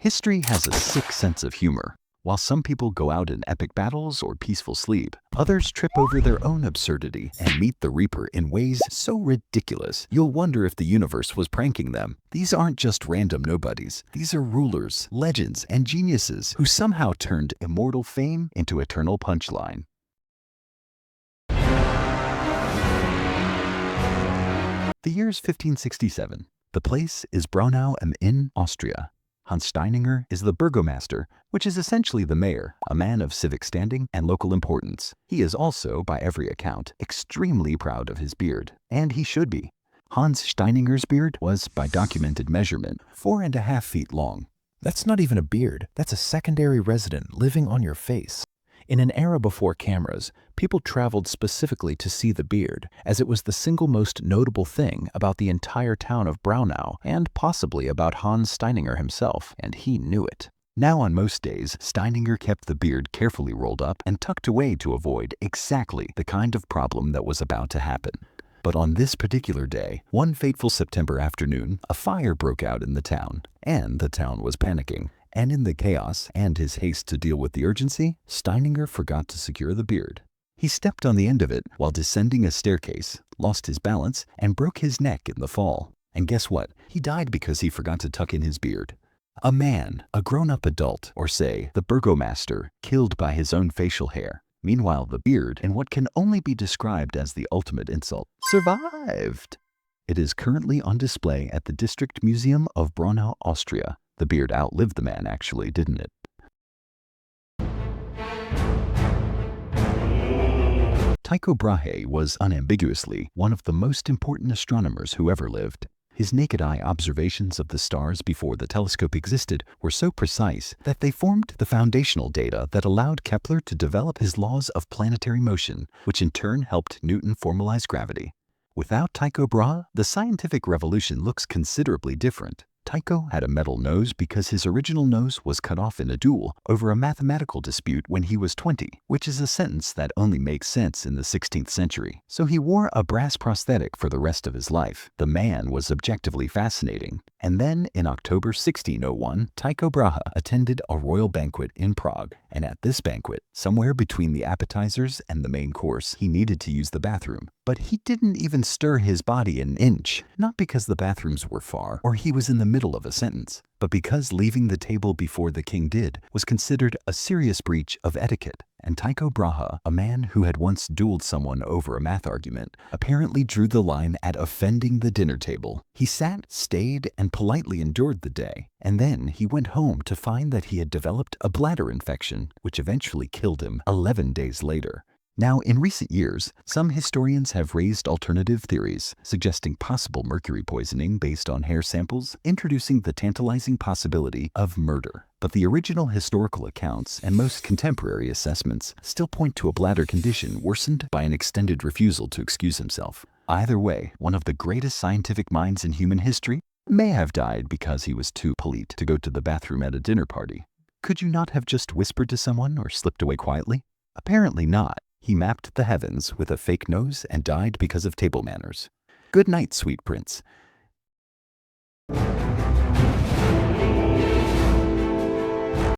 History has a sick sense of humor. While some people go out in epic battles or peaceful sleep, others trip over their own absurdity and meet the Reaper in ways so ridiculous you'll wonder if the universe was pranking them. These aren't just random nobodies. These are rulers, legends, and geniuses who somehow turned immortal fame into eternal punchline. The year's 1567. The place is Braunau am Inn, Austria. Hans Steininger is the burgomaster, which is essentially the mayor, a man of civic standing and local importance. He is also, by every account, extremely proud of his beard, and he should be. Hans Steininger's beard was, by documented measurement, 4.5 feet long. That's not even a beard, that's a secondary resident living on your face. In an era before cameras, people traveled specifically to see the beard, as it was the single most notable thing about the entire town of Braunau, and possibly about Hans Steininger himself, and he knew it. Now on most days, Steininger kept the beard carefully rolled up and tucked away to avoid exactly the kind of problem that was about to happen. But on this particular day, one fateful September afternoon, a fire broke out in the town, and the town was panicking. And in the chaos and his haste to deal with the urgency, Steininger forgot to secure the beard. He stepped on the end of it while descending a staircase, lost his balance, and broke his neck in the fall. And guess what? He died because he forgot to tuck in his beard. A man, a grown-up adult, or say, the burgomaster, killed by his own facial hair. Meanwhile, the beard, in what can only be described as the ultimate insult, survived. It is currently on display at the District Museum of Braunau, Austria. The beard outlived the man, actually, didn't it? Tycho Brahe was unambiguously one of the most important astronomers who ever lived. His naked-eye observations of the stars before the telescope existed were so precise that they formed the foundational data that allowed Kepler to develop his laws of planetary motion, which in turn helped Newton formalize gravity. Without Tycho Brahe, the scientific revolution looks considerably different. Tycho had a metal nose because his original nose was cut off in a duel over a mathematical dispute when he was 20, which is a sentence that only makes sense in the 16th century. So he wore a brass prosthetic for the rest of his life. The man was objectively fascinating. And then, in October 1601, Tycho Brahe attended a royal banquet in Prague. And at this banquet, somewhere between the appetizers and the main course, he needed to use the bathroom. But he didn't even stir his body an inch, not because the bathrooms were far or he was in the middle of a sentence, but because leaving the table before the king did was considered a serious breach of etiquette. And Tycho Brahe, a man who had once dueled someone over a math argument, apparently drew the line at offending the dinner table. He sat, stayed, and politely endured the day. And then he went home to find that he had developed a bladder infection, which eventually killed him 11 days later. Now, in recent years, some historians have raised alternative theories, suggesting possible mercury poisoning based on hair samples, introducing the tantalizing possibility of murder. But the original historical accounts and most contemporary assessments still point to a bladder condition worsened by an extended refusal to excuse himself. Either way, one of the greatest scientific minds in human history may have died because he was too polite to go to the bathroom at a dinner party. Could you not have just whispered to someone or slipped away quietly? Apparently not. He mapped the heavens with a fake nose and died because of table manners. Good night, sweet prince.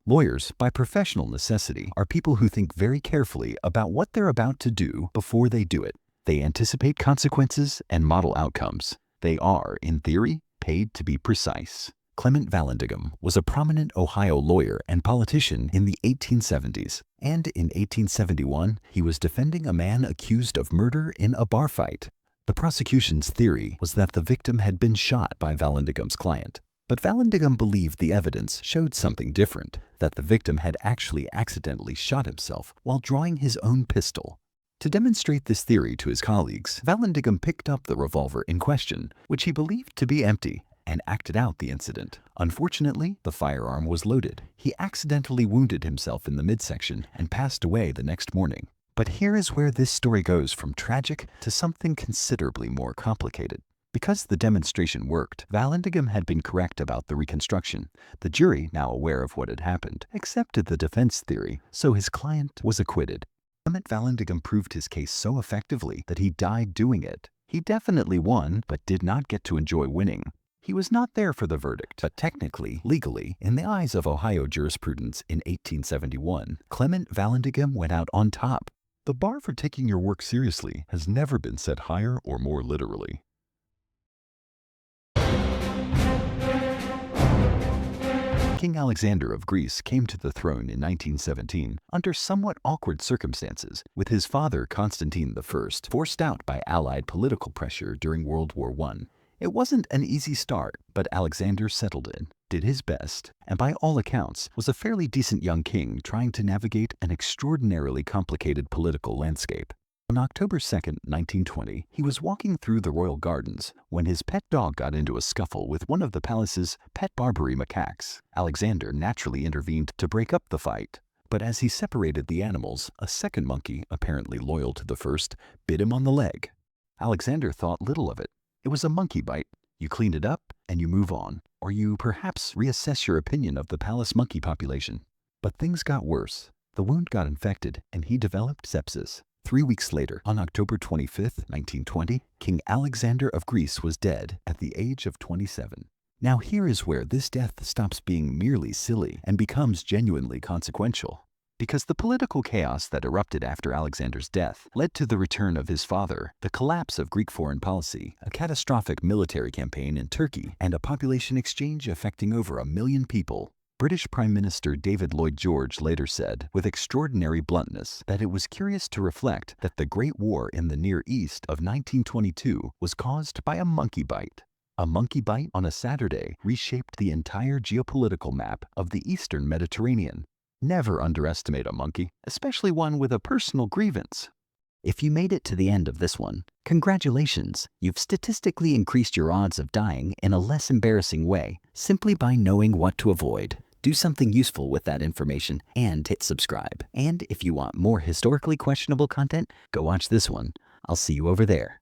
Lawyers, by professional necessity, are people who think very carefully about what they're about to do before they do it. They anticipate consequences and model outcomes. They are, in theory, paid to be precise. Clement Vallandigham was a prominent Ohio lawyer and politician in the 1870s, and in 1871 he was defending a man accused of murder in a bar fight. The prosecution's theory was that the victim had been shot by Vallandigham's client, but Vallandigham believed the evidence showed something different, that the victim had actually accidentally shot himself while drawing his own pistol. To demonstrate this theory to his colleagues, Vallandigham picked up the revolver in question, which he believed to be empty, and acted out the incident. Unfortunately, the firearm was loaded. He accidentally wounded himself in the midsection and passed away the next morning. But here is where this story goes from tragic to something considerably more complicated. Because the demonstration worked, Vallandigham had been correct about the reconstruction. The jury, now aware of what had happened, accepted the defense theory, so his client was acquitted. Clement Vallandigham proved his case so effectively that he died doing it. He definitely won, but did not get to enjoy winning. He was not there for the verdict, but technically, legally, in the eyes of Ohio jurisprudence in 1871, Clement Vallandigham went out on top. The bar for taking your work seriously has never been set higher or more literally. King Alexander of Greece came to the throne in 1917 under somewhat awkward circumstances, with his father Constantine I forced out by Allied political pressure during World War I. It wasn't an easy start, but Alexander settled in, did his best, and by all accounts was a fairly decent young king trying to navigate an extraordinarily complicated political landscape. On October 2, 1920, he was walking through the royal gardens when his pet dog got into a scuffle with one of the palace's pet Barbary macaques. Alexander naturally intervened to break up the fight, but as he separated the animals, a second monkey, apparently loyal to the first, bit him on the leg. Alexander thought little of it. It was a monkey bite. You clean it up and you move on, or you perhaps reassess your opinion of the palace monkey population. But things got worse. The wound got infected and he developed sepsis. 3 weeks later, on October 25, 1920, King Alexander of Greece was dead at the age of 27. Now here is where this death stops being merely silly and becomes genuinely consequential. Because the political chaos that erupted after Alexander's death led to the return of his father, the collapse of Greek foreign policy, a catastrophic military campaign in Turkey, and a population exchange affecting over 1 million people. British Prime Minister David Lloyd George later said, with extraordinary bluntness, that it was curious to reflect that the Great War in the Near East of 1922 was caused by a monkey bite. A monkey bite on a Saturday reshaped the entire geopolitical map of the Eastern Mediterranean. Never underestimate a monkey, especially one with a personal grievance. If you made it to the end of this one, congratulations! You've statistically increased your odds of dying in a less embarrassing way simply by knowing what to avoid. Do something useful with that information and hit subscribe. And if you want more historically questionable content, go watch this one. I'll see you over there.